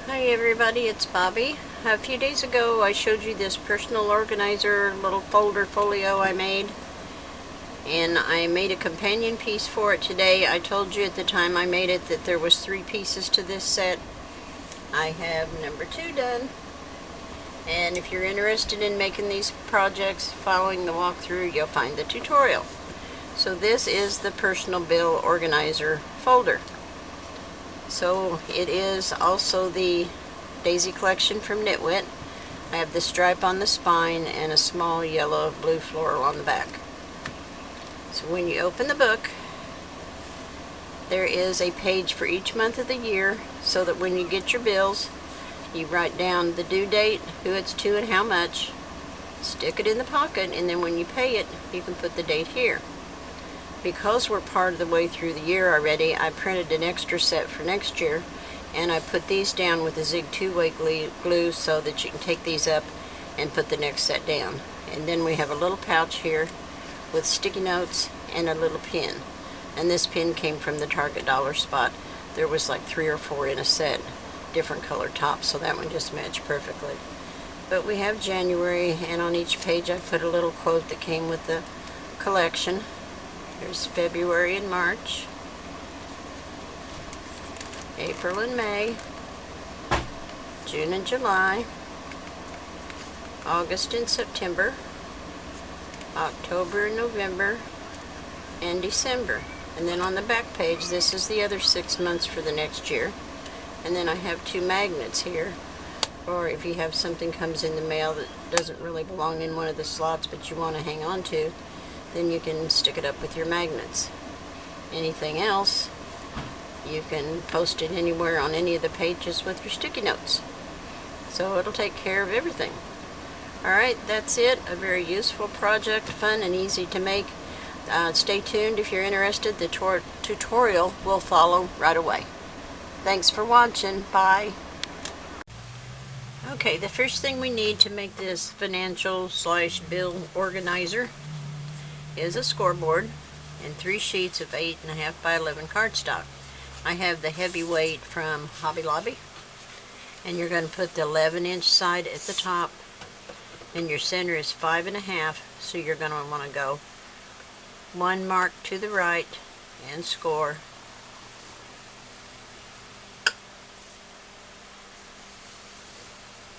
Hi everybody, it's Bobby. A few days ago I showed you this personal organizer little folder folio I made, and I made a companion piece for it today. I told you at the time I made it that there was 3 pieces to this set. I have number 2 done, and if you're interested in making these projects following the walkthrough, you'll find the tutorial. So this is the personal bill organizer folder. So it is also the daisy collection from Knitwit. I have the stripe on the spine and a small yellow blue floral on the back. So when you open the book, there is a page for each month of the year, so that when you get your bills, you write down the due date, who it's to and how much, stick it in the pocket, and then when you pay it, you can put the date here. Because we're part of the way through the year already, I printed an extra set for next year, and I put these down with a Zig 2-way glue so that you can take these up and put the next set down. And then we have a little pouch here with sticky notes and a little pin. And this pin came from the Target dollar spot. There was like 3 or 4 in a set, different color tops, so that one just matched perfectly. But we have January, and on each page I put a little quote that came with the collection. There's February and March, April and May, June and July, August and September, October and November, and December. And then on the back page, this is the other 6 months for the next year. And then I have 2 magnets here, or if you have something comes in the mail that doesn't really belong in one of the slots but you want to hang on to, then you can stick it up with your magnets. Anything else, you can post it anywhere on any of the pages with your sticky notes. So it'll take care of everything. Alright, that's it. A very useful project, fun and easy to make. Stay tuned if you're interested. The tutorial will follow right away. Thanks for watching. Bye. Okay, the first thing we need to make this financial/bill organizer is a scoreboard and 3 sheets of 8.5 by 11 cardstock. I have the heavyweight from Hobby Lobby, and you're going to put the 11-inch side at the top, and your center is 5.5, so you're going to want to go 1 mark to the right and score.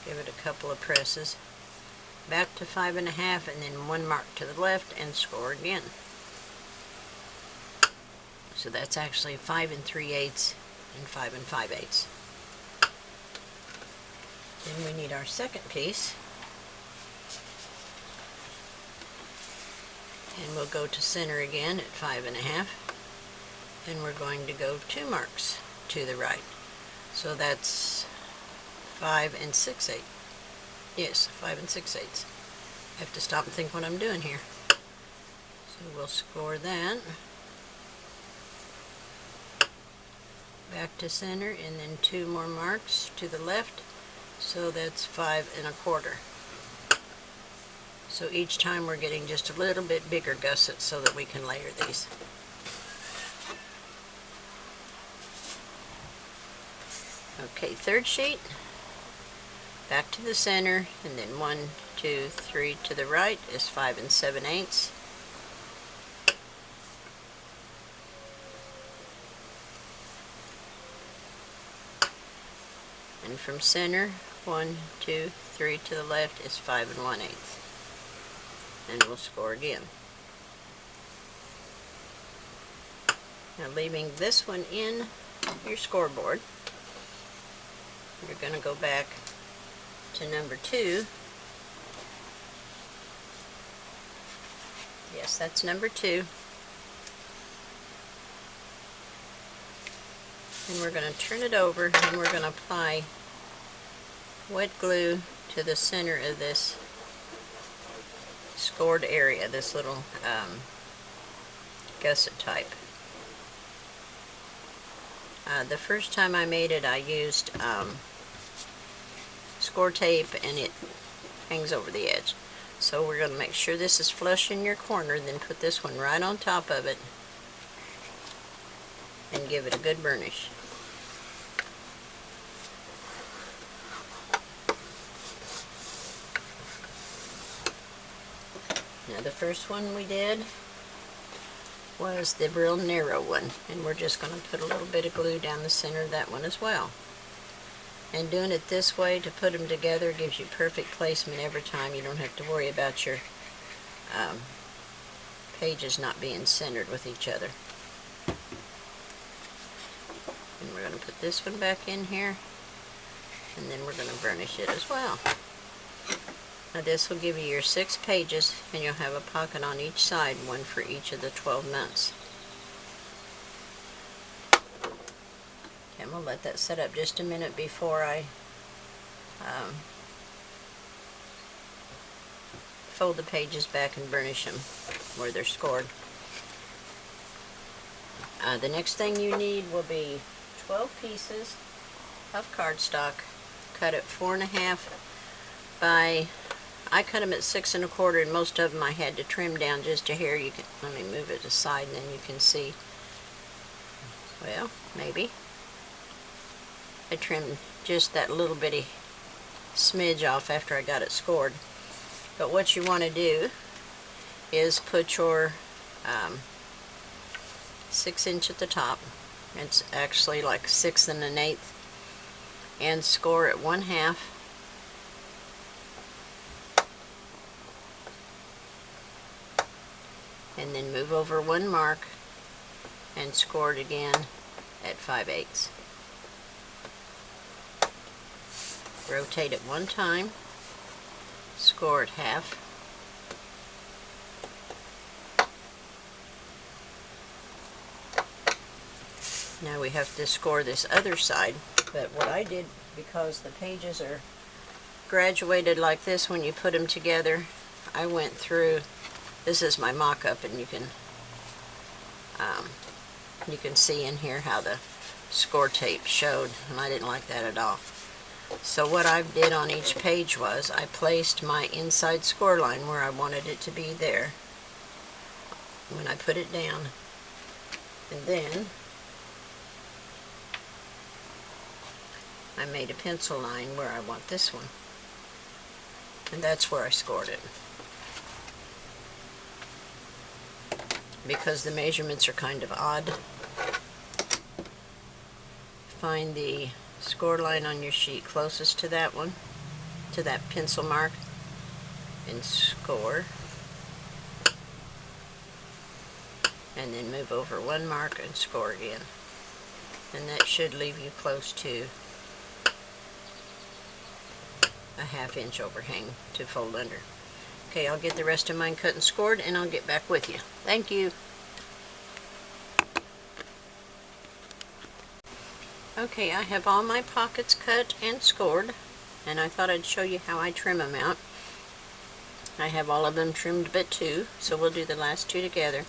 Give it a couple of presses. Back to 5.5, and then 1 mark to the left and score again. So that's actually 5 3/8 and 5 5/8. Then we need our second piece, and we'll go to center again at 5.5, and we're going to go 2 marks to the right. So that's 5 6/8. Yes, 5 6/8. I have to stop and think what I'm doing here. So we'll score that. Back to center, and then 2 more marks to the left. So that's 5 1/4. So each time we're getting just a little bit bigger gussets so that we can layer these. Okay, third sheet. Back to the center, and then 1, 2, 3 to the right is 5 7/8. And from center, 1, 2, 3 to the left is 5 1/8. And we'll score again. Now, leaving this one in your scoreboard, you're going to go back to number 2. Yes, that's number 2. And we're going to turn it over, and we're going to apply wet glue to the center of this scored area, this little gusset type. The first time I made it, I used score tape, and it hangs over the edge. So we're going to make sure this is flush in your corner, then put this one right on top of it and give it a good burnish. Now the first one we did was the real narrow one, and we're just going to put a little bit of glue down the center of that one as well. And doing it this way to put them together gives you perfect placement every time. You don't have to worry about your pages not being centered with each other. And we're going to put this one back in here, and then we're going to burnish it as well. Now this will give you your 6 pages, and you'll have a pocket on each side, one for each of the 12 months. Okay, I'm going to let that set up just a minute before I fold the pages back and burnish them where they're scored. The next thing you need will be 12 pieces of cardstock, cut at 4.5 by, I cut them at 6 1/4, and most of them I had to trim down just a hair. You can, let me move it aside and then you can see. Well, maybe. I trimmed just that little bitty smidge off after I got it scored. But what you want to do is put your 6" at the top. It's actually like 6 1/8, and score at 1/2. And then move over 1 mark and score it again at 5/8. Rotate it 1 time, score at 1/2. Now we have to score this other side, but what I did, because the pages are graduated like this when you put them together, I went through, this is my mock-up, and you can see in here how the score tape showed, and I didn't like that at all. So what I did on each page was I placed my inside score line where I wanted it to be there when I put it down, and then I made a pencil line where I want this one, and that's where I scored it. Because the measurements are kind of odd, find the score line on your sheet closest to that one, to that pencil mark, and score, and then move over 1 mark and score again, and that should leave you close to a 1/2 inch overhang to fold under. Okay, I'll get the rest of mine cut and scored, and I'll get back with you. Thank you. Okay, I have all my pockets cut and scored, and I thought I'd show you how I trim them out. I have all of them trimmed but 2, so we'll do the last 2 together.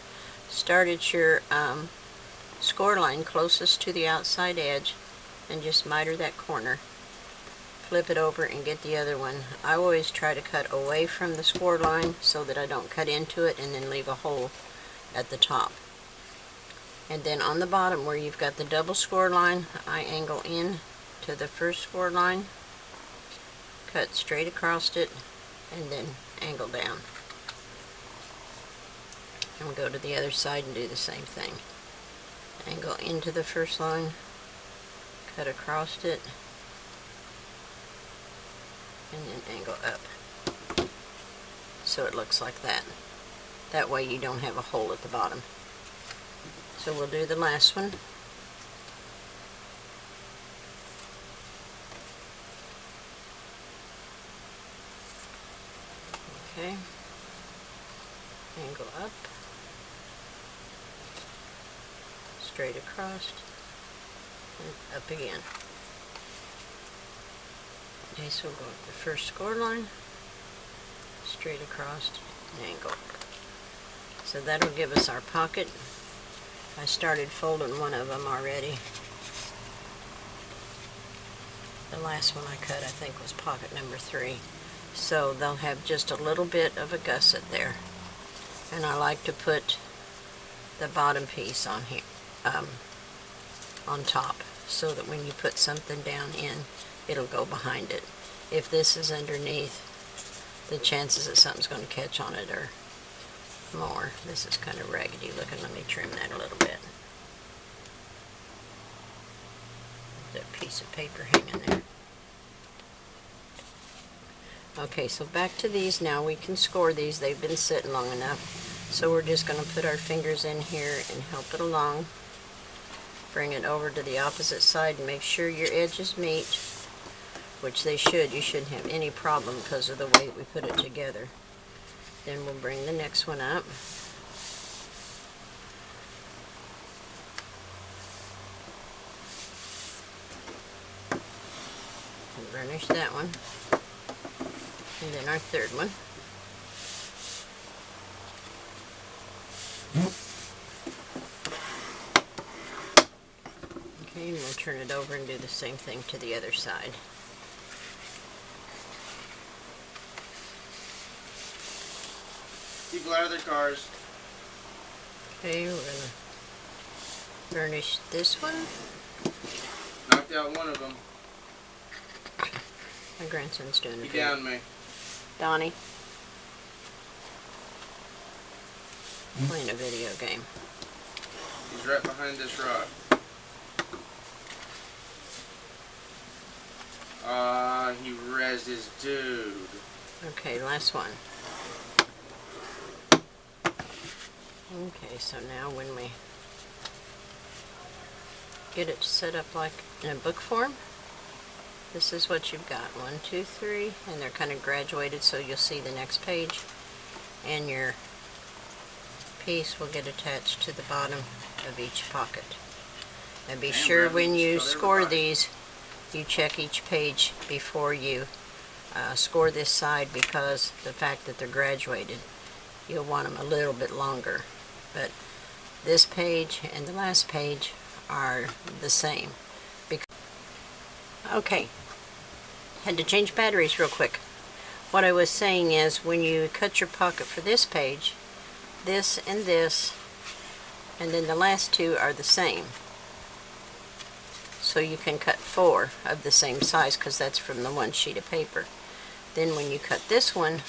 Start at your score line closest to the outside edge, and just miter that corner. Flip it over and get the other one. I always try to cut away from the score line so that I don't cut into it and then leave a hole at the top. And then on the bottom where you've got the double score line, I angle in to the first score line, cut straight across it, and then angle down. And we'll go to the other side and do the same thing. Angle into the first line, cut across it, and then angle up. So it looks like that. That way you don't have a hole at the bottom. So we'll do the last one. Okay. Angle up. Straight across. And up again. Okay, so we'll go with the first score line, straight across, and angle. So that'll give us our pocket. I started folding one of them already. The last one I cut, I think, was pocket number 3. So they'll have just a little bit of a gusset there. And I like to put the bottom piece on here, on top, so that when you put something down in, it'll go behind it. If this is underneath, the chances that something's going to catch on it are more. This is kind of raggedy looking. Let me trim that a little bit. That piece of paper hanging there. Okay, so back to these now. We can score these. They've been sitting long enough. So we're just going to put our fingers in here and help it along. Bring it over to the opposite side and make sure your edges meet, which they should. You shouldn't have any problem because of the way we put it together. Then we'll bring the next one up. And burnish that one. And then our third one. Okay, and we'll turn it over and do the same thing to the other side. People out of their cars. Okay, we're going to burnish this one. Knocked out one of them. My grandson's doing it. He downed me. Donnie. Playing a video game. He's right behind this rock. He rezzed his dude. Okay, last one. Okay, so now when we get it set up like in a book form, this is what you've got. 1, 2, 3, and they're kind of graduated, so you'll see the next page, and your piece will get attached to the bottom of each pocket. And be sure when you score these, you check each page before you score this side, because the fact that they're graduated, you'll want them a little bit longer. But this page and the last page are the same. Okay, had to change batteries real quick. What I was saying is, when you cut your pocket for this page, this, and then the last two are the same. So you can cut 4 of the same size, because that's from the one sheet of paper. Then when you cut this one,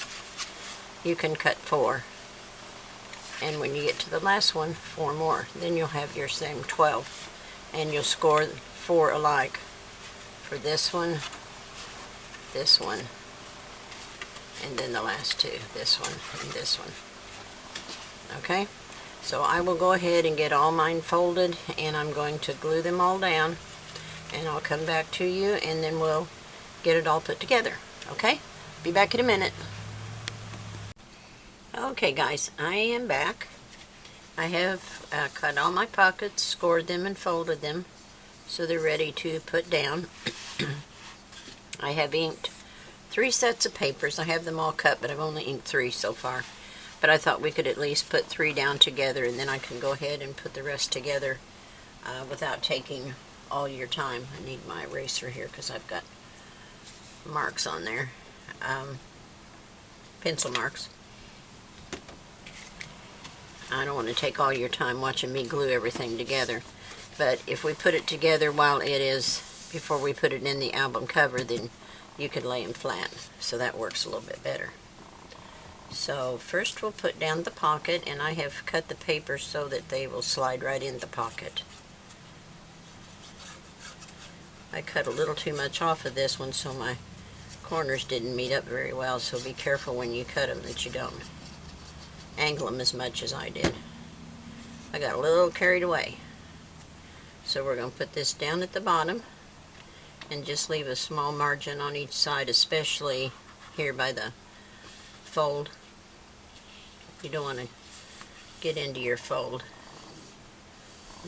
you can cut 4. And when you get to the last one, 4 more. Then you'll have your same 12. And you'll score 4 alike for this one, and then the last 2, this one and this one. Okay? So I will go ahead and get all mine folded, and I'm going to glue them all down, and I'll come back to you, and then we'll get it all put together. Okay? Be back in a minute. Okay guys, I am back. I have cut all my pockets, scored them, and folded them so they're ready to put down. I have inked 3 sets of papers. I have them all cut, but I've only inked 3 so far. But I thought we could at least put 3 down together, and then I can go ahead and put the rest together without taking all your time. I need my eraser here because I've got marks on there. Pencil marks. I don't want to take all your time watching me glue everything together. But if we put it together while it is, before we put it in the album cover, then you could lay them flat. So that works a little bit better. So first we'll put down the pocket, and I have cut the paper so that they will slide right in the pocket. I cut a little too much off of this one, so my corners didn't meet up very well, so be careful when you cut them that you don't angle them as much as I did. I got a little carried away. So we're going to put this down at the bottom and just leave a small margin on each side, especially here by the fold. You don't want to get into your fold.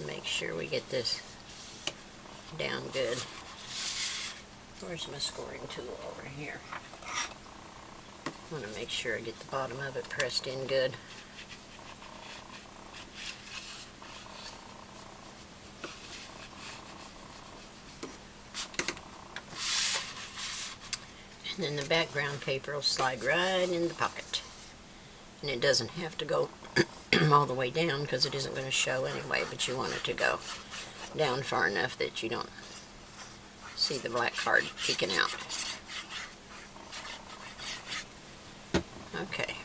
Make sure we get this down good. Where's my scoring tool? Over here. I want to make sure I get the bottom of it pressed in good. And then the background paper will slide right in the pocket. And it doesn't have to go all the way down because it isn't going to show anyway, but you want it to go down far enough that you don't see the black card peeking out. Okay.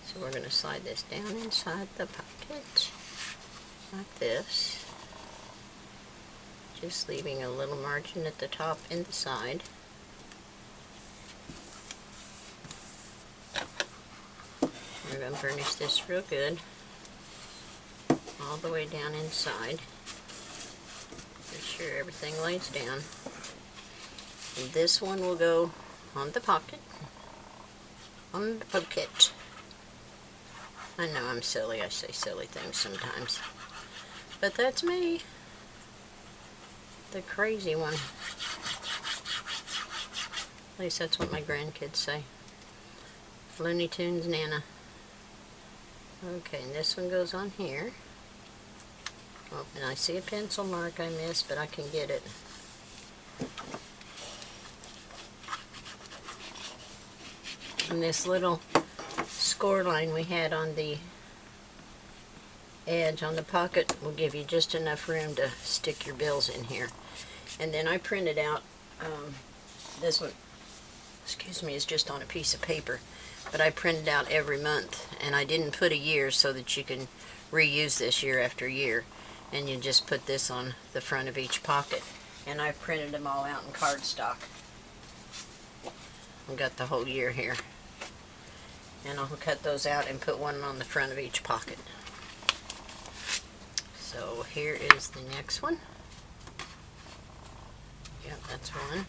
So So we're going to slide this down inside the pocket like this, just leaving a little margin at the top and the side. We're going to burnish this real good all the way down inside. Make sure everything lays down. And this one will go on the pocket. On the pocket. I know I'm silly. I say silly things sometimes. But that's me. The crazy one. At least that's what my grandkids say. Looney Tunes Nana. Okay, and this one goes on here. Oh, and I see a pencil mark I missed, but I can get it. And this little score line we had on the edge on the pocket will give you just enough room to stick your bills in here. And then I printed out, this one, excuse me, is just on a piece of paper, but I printed out every month, and I didn't put a year so that you can reuse this year after year. And you just put this on the front of each pocket. And I printed them all out in cardstock. I've got the whole year here. And I'll cut those out and put one on the front of each pocket. So here is the next one. Yep, that's one.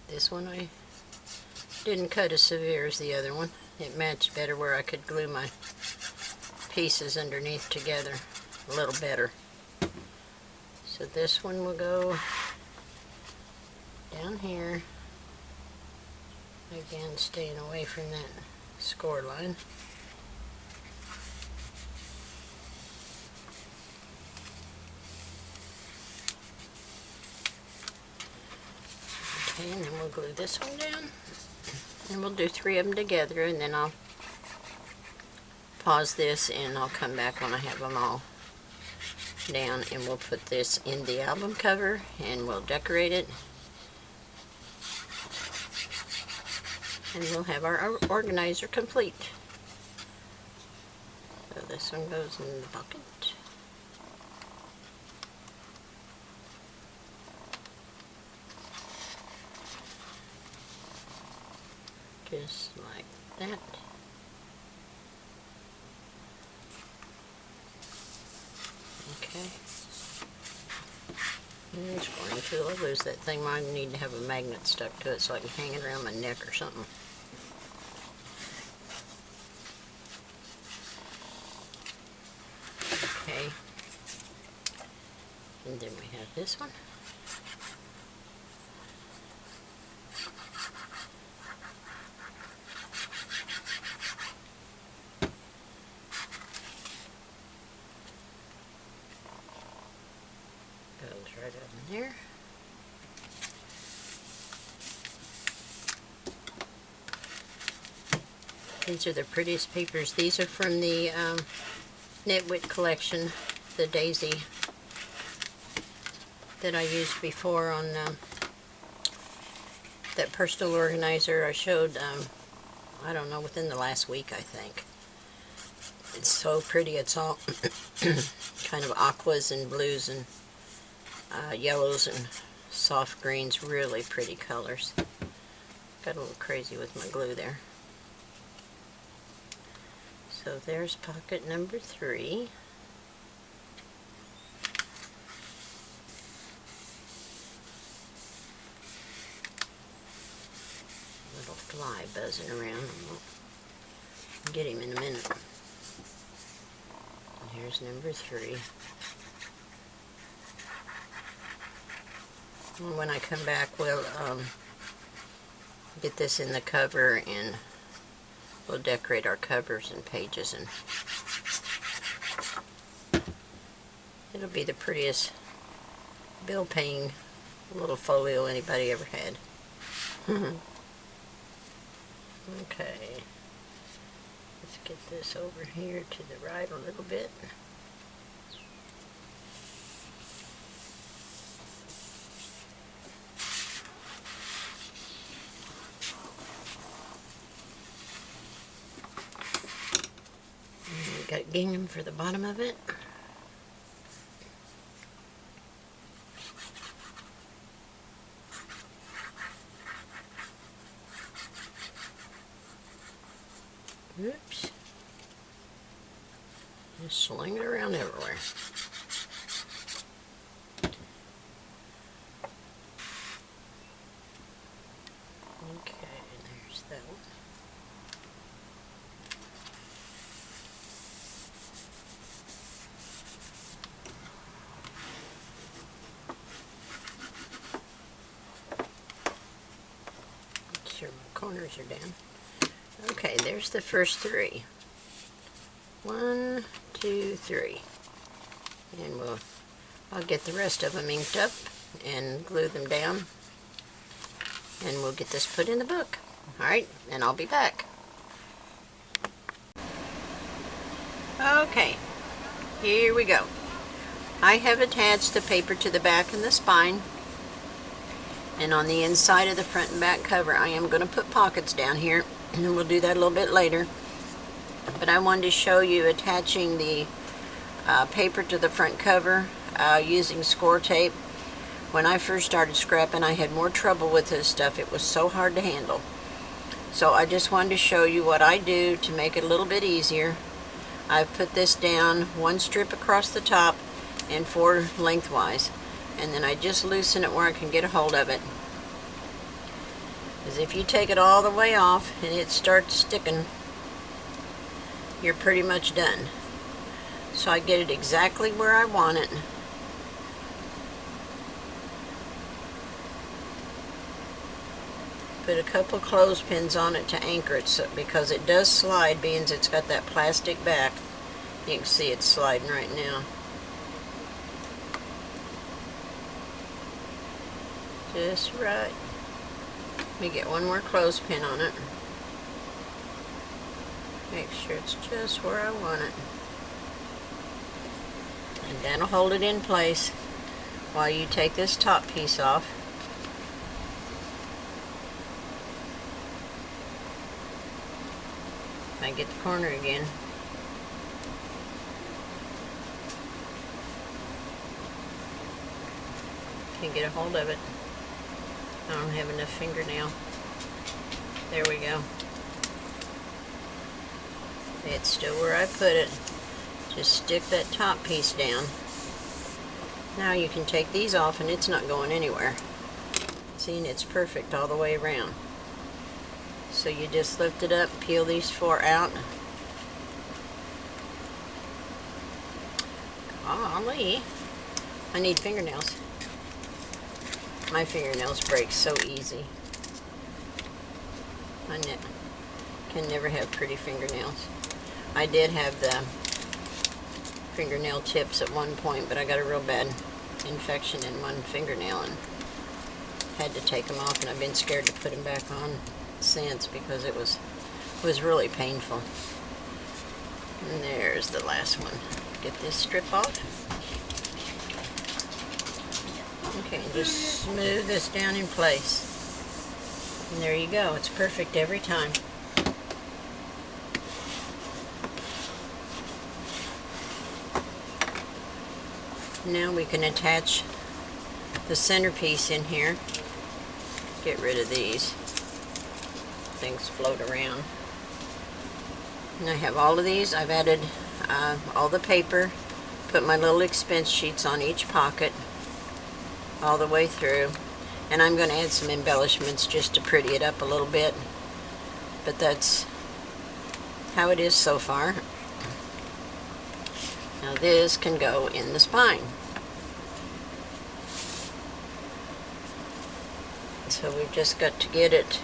This one I didn't cut as severe as the other one. It matched better where I could glue my pieces underneath together a little better. So this one will go down here. Again, staying away from that score line. Okay, and then we'll glue this one down. And we'll do 3 of them together, and then I'll pause this and I'll come back when I have them all down, and we'll put this in the album cover and we'll decorate it. And we'll have our organizer complete. So this one goes in the bucket. Just like that. Okay. And the scoring tool, I'll lose that thing. I need to have a magnet stuck to it so I can hang it around my neck or something. Okay. And then we have this one. Goes right up in there. These are the prettiest papers. These are from the Knitwit collection, the Daisy that I used before on that personal organizer I showed, I don't know, within the last week, I think. It's so pretty. It's all kind of aquas and blues and yellows and soft greens, really pretty colors. Got a little crazy with my glue there. So there's pocket number 3. Little fly buzzing around. I'll get him in a minute. And here's number 3. And when I come back, we'll get this in the cover and we'll decorate our covers and pages, and it'll be the prettiest bill paying little folio anybody ever had. Okay, let's get this over here to the right a little bit. gingham for the bottom of it. Oops. Just sling it around everywhere. Okay, there's that one. Make sure my corners are down. Okay, there's the first three. 1, 2, 3. And I'll get the rest of them inked up and glue them down. And we'll get this put in the book. Alright, and I'll be back. Okay, here we go. I have attached the paper to the back and the spine. And on the inside of the front and back cover, I am going to put pockets down here. And we'll do that a little bit later. But I wanted to show you attaching the paper to the front cover using score tape. When I first started scrapping, I had more trouble with this stuff. It was so hard to handle. So I just wanted to show you what I do to make it a little bit easier. I've put this down 1 strip across the top and 4 lengthwise. And then I just loosen it where I can get a hold of it. Because if you take it all the way off and it starts sticking, you're pretty much done. So I get it exactly where I want it. Put a couple clothespins on it to anchor it because it does slide, being it's got that plastic back. You can see it's sliding right now. Just right. Let me get one more clothespin on it. Make sure it's just where I want it. And that'll hold it in place while you take this top piece off. I get the corner again. Can't get a hold of it. I don't have enough fingernail. There we go. It's still where I put it. Just stick that top piece down. Now you can take these off and it's not going anywhere. See, and it's perfect all the way around. So you just lift it up, peel these 4 out. Golly, I need fingernails. My fingernails break so easy. I can never have pretty fingernails. I did have the fingernail tips at one point, but I got a real bad infection in one fingernail and had to take them off, and I've been scared to put them back on since because it was really painful. And there's the last one. Get this strip off. Okay, and just smooth this down in place. And there you go. It's perfect every time. Now we can attach the centerpiece in here. Get rid of these. Things float around. And I have all of these. I've added all the paper. Put my little expense sheets on each pocket all the way through. And I'm going to add some embellishments just to pretty it up a little bit. But that's how it is so far. Now this can go in the spine. So we've just got to get it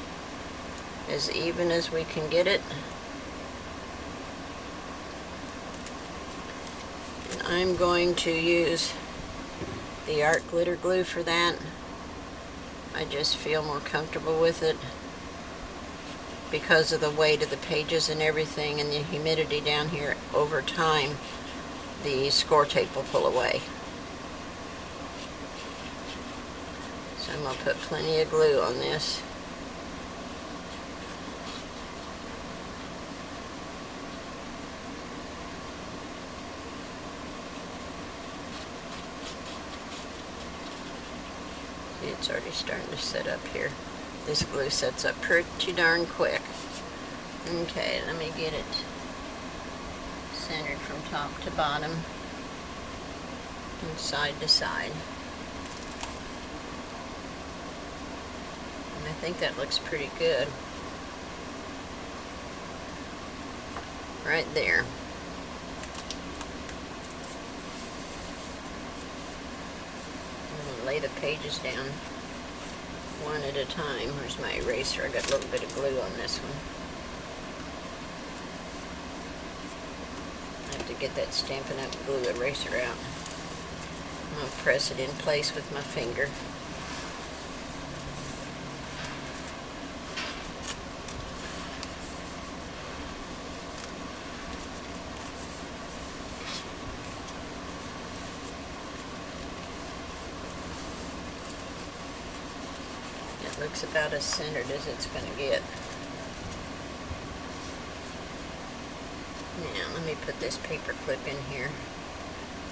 as even as we can get it. And I'm going to use the art glitter glue for that. I just feel more comfortable with it because of the weight of the pages and everything, and the humidity down here. Over time, the score tape will pull away. So I'm going to put plenty of glue on this. See, it's already starting to set up here. This glue sets up pretty darn quick. Okay, let me get it centered from top to bottom and side to side. And I think that looks pretty good. Right there. I'm going to lay the pages down one at a time. Where's my eraser? I got a little bit of glue on this one. I have to get that Stampin' Up! Glue eraser out. I'm going to press it in place with my finger. It looks about as centered as it's going to get. Now, let me put this paper clip in here.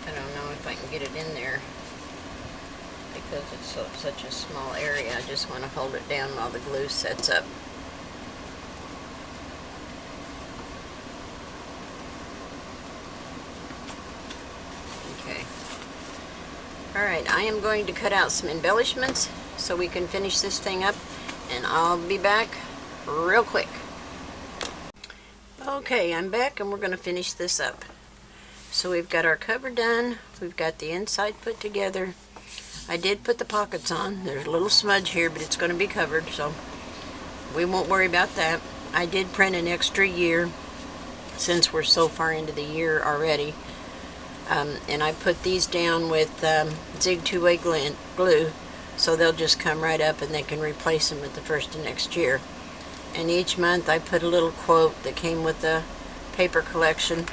I don't know if I can get it in there because it's such a small area. I just want to hold it down while the glue sets up. Okay. Alright, I am going to cut out some embellishments so we can finish this thing up, and I'll be back real quick. Okay, I'm back and we're going to finish this up. So we've got our cover done, we've got the inside put together. I did put the pockets on. There's a little smudge here, but it's going to be covered, so we won't worry about that. I did print an extra year since we're so far into the year already. And I put these down with Zig 2-way glue, so they'll just come right up and they can replace them at the first of next year. And each month I put a little quote that came with the paper collection.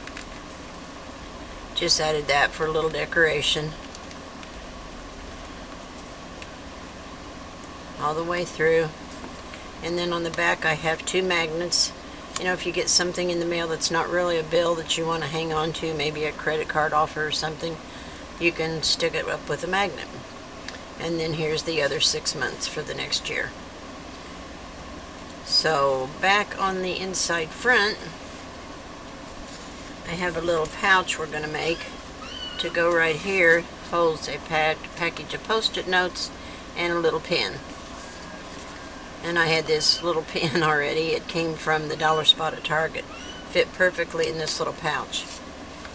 Just added that for a little decoration. All the way through. And then on the back I have 2 magnets. You know, if you get something in the mail that's not really a bill that you want to hang on to, maybe a credit card offer or something, you can stick it up with a magnet. And then here's the other 6 months for the next year. So back on the inside front, I have a little pouch we're going to make to go right here. Holds a package of post-it notes and a little pen. And I had this little pen already. It came from the dollar spot at Target. Fit perfectly in this little pouch.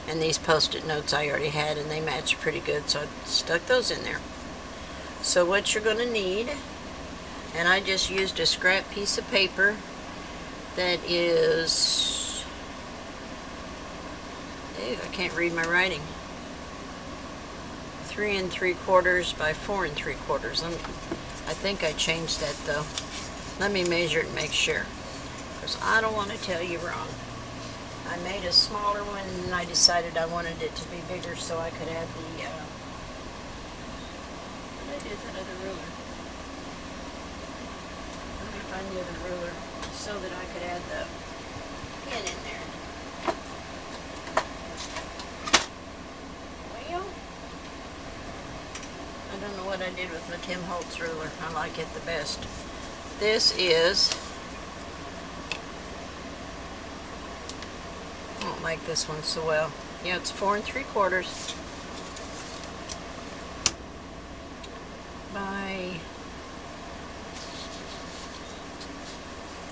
And these post-it notes I already had, and they matched pretty good, so I stuck those in there. So what you're going to need, and I just used a scrap piece of paper that is, I can't read my writing, 3 3/4 by 4 3/4. I think I changed that though. Let me measure it and make sure, because I don't want to tell you wrong. I made a smaller one and I decided I wanted it to be bigger so I could add the, what is that other ruler? Let me find the other ruler so that I could add the pin in there. Well, I don't know what I did with my Tim Holtz ruler. I like it the best. This is, I don't like this one so well. Yeah, it's 4 3/4 by,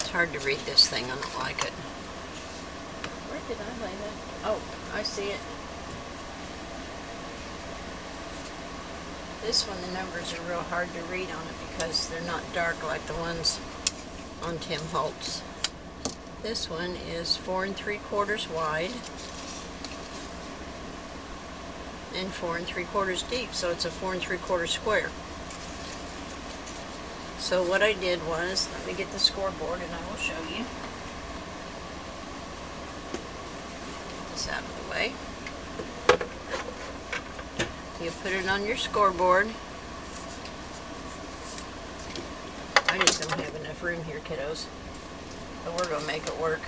it's hard to read this thing, I don't like it. Where did I lay that? Oh, I see it. This one, the numbers are real hard to read on it because they're not dark like the ones on Tim Holtz. This one is 4 3/4 wide and 4 3/4 deep, so it's a 4 3/4 square. So what I did was, let me get the scoreboard and I will show you. Get this out of the way. You put it on your scoreboard. I just don't have enough room here, kiddos. But we're going to make it work.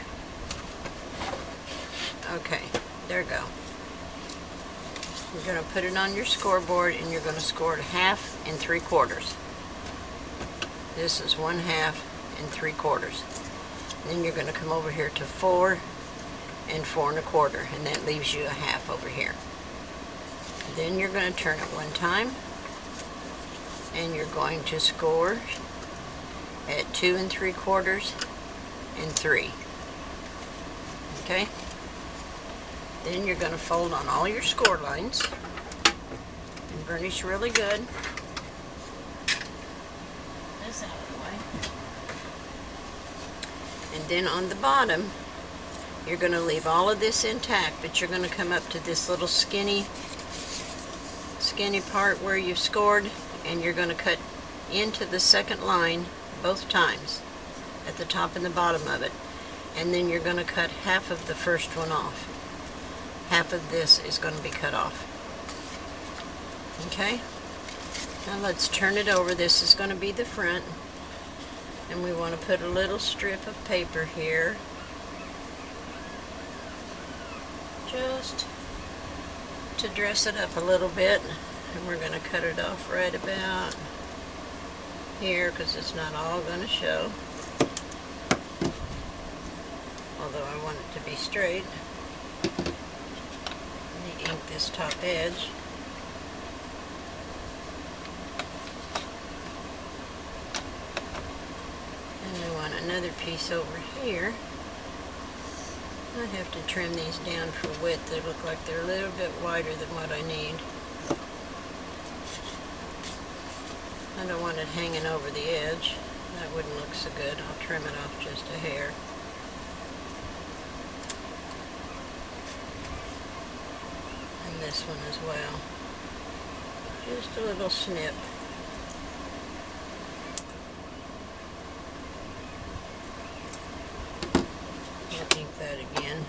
Okay, there you go. You're going to put it on your scoreboard and you're going to score it 1/2 and 3/4. This is 1/2 and 3/4. Then you're going to come over here to 4 and 4 1/4, and that leaves you a 1/2 over here. Then you're going to turn it one time, and you're going to score at 2 3/4 and 3. Okay? Then you're going to fold on all your score lines and burnish really good. This out of the way. And then on the bottom, you're going to leave all of this intact, but you're going to come up to this little skinny part where you've scored, and you're going to cut into the second line both times at the top and the bottom of it, and then you're going to cut 1/2 of the first one off. 1/2 of this is going to be cut off. Okay, now let's turn it over. This is going to be the front, and we want to put a little strip of paper here just to dress it up a little bit, and we're going to cut it off right about here because it's not all going to show, although I want it to be straight. Let me ink this top edge. And I want another piece over here. I have to trim these down for width. They look like they're a little bit wider than what I need. I don't want it hanging over the edge. That wouldn't look so good. I'll trim it off just a hair. And this one as well. Just a little snip. I'll ink that again.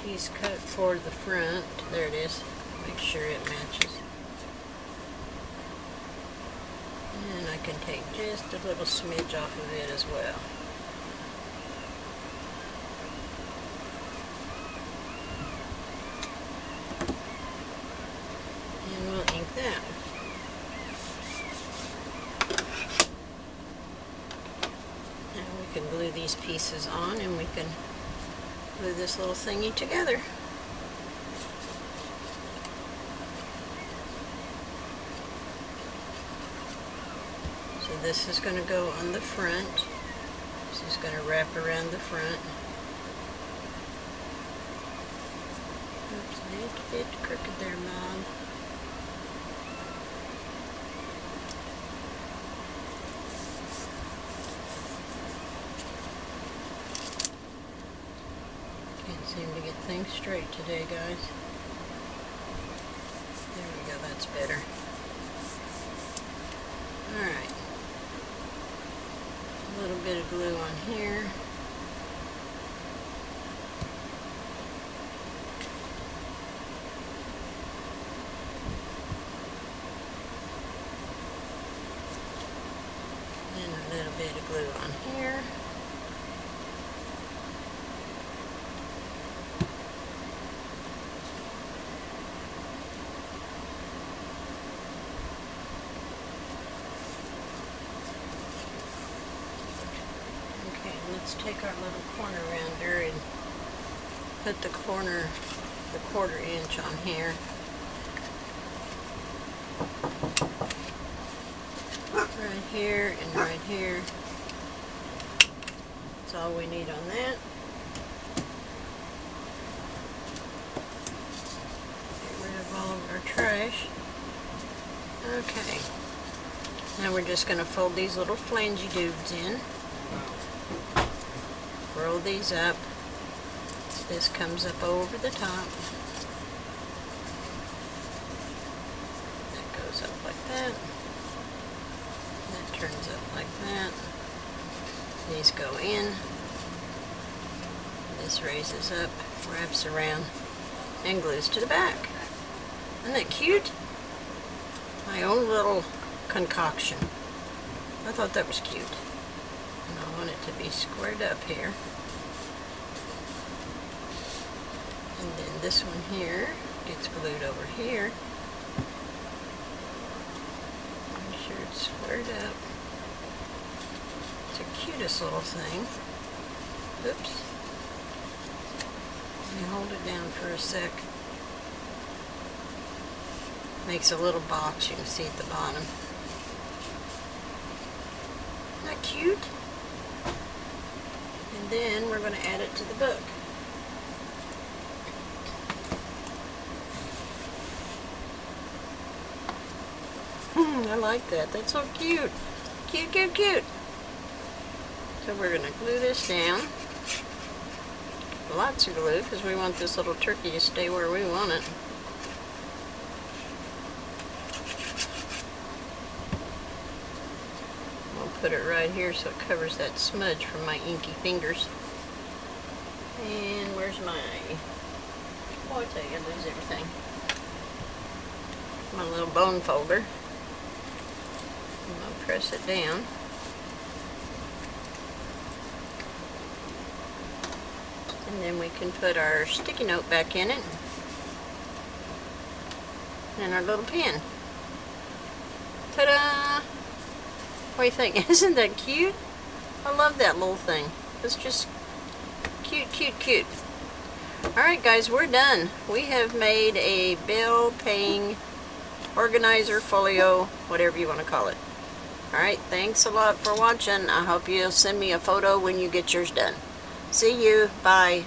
Piece cut for the front. There it is. Make sure it matches. And I can take just a little smidge off of it as well. And we'll ink that. Now we can glue these pieces on, and we can glue this little thingy together. So this is going to go on the front. This is going to wrap around the front. Oops, I hit a bit crooked there, Mom. Seem to get things straight today, guys. There we go, that's better. Alright. A little bit of glue on here. And a little bit of glue on here. Let's take our little corner rounder and put the 1/4 inch on here. Right here and right here. That's all we need on that. Get rid of all of our trash. Okay. Now we're just going to fold these little flangey dudes in. Roll these up. This comes up over the top. That goes up like that. That turns up like that. These go in. This raises up, wraps around, and glues to the back. Isn't that cute? My own little concoction. I thought that was cute. And I want it to be squared up here. And then this one here gets glued over here. Make sure it's squared up. It's the cutest little thing. Oops. Let me hold it down for a sec. Makes a little box you can see at the bottom. Isn't that cute? And then we're going to add it to the book. I like that. That's so cute. Cute, cute, cute. So we're going to glue this down. Lots of glue because we want this little turkey to stay where we want it. I'll put it right here so it covers that smudge from my inky fingers. And where's my... Oh, I tell you, I lose everything. My little bone folder. And I'll press it down. And then we can put our sticky note back in it. And our little pen. Ta-da! What do you think? Isn't that cute? I love that little thing. It's just cute, cute, cute. Alright guys, we're done. We have made a bill-paying organizer, folio, whatever you want to call it. Alright, thanks a lot for watching. I hope you'll send me a photo when you get yours done. See you. Bye.